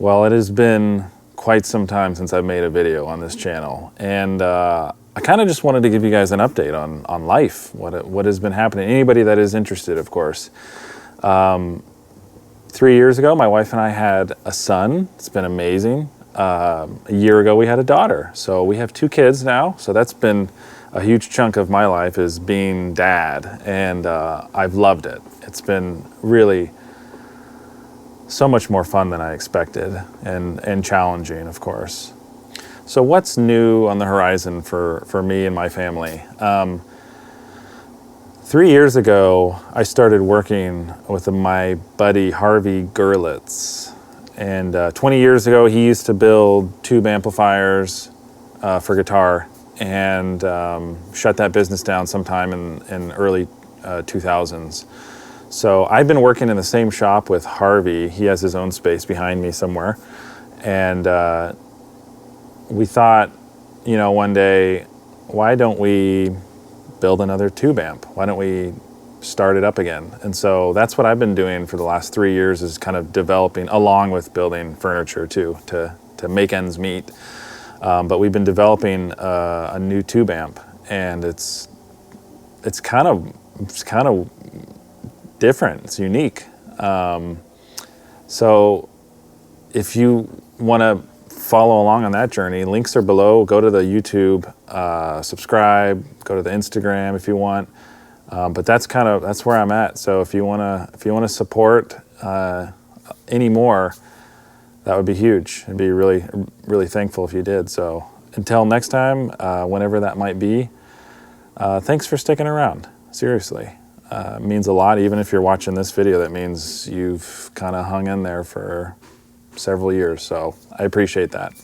Well, it has been quite some time since I've made a video on this channel, and I kind of just wanted to give you guys an update on life, what has been happening. Anybody that is interested, of course. 3 years ago, my wife and I had a son. It's been amazing. A year ago, we had a daughter. So we have 2 kids now. So that's been a huge chunk of my life, is being dad, and I've loved it. It's been really so much more fun than I expected, and challenging, of course. So what's new on the horizon for me and my family? 3 years ago, I started working with my buddy Harvey Gerlitz. And 20 years ago, he used to build tube amplifiers for guitar, and shut that business down sometime in early 2000s. So I've been working in the same shop with Harvey. He has his own space behind me somewhere. And we thought, you know, one day, why don't we build another tube amp? Why don't we start it up again? And so that's what I've been doing for the last 3 years, is kind of developing, along with building furniture too, to make ends meet. But we've been developing a new tube amp, and it's kind of different. It's unique. So if you want to follow along on that journey, links are below. Go to the YouTube, subscribe, go to the Instagram if you want. But that's where I'm at. So if you wanna support any more, that would be huge. I'd be really, really thankful if you did. So until next time, whenever that might be, thanks for sticking around. Seriously, it means a lot. Even if you're watching this video, that means you've kind of hung in there for several years. So I appreciate that.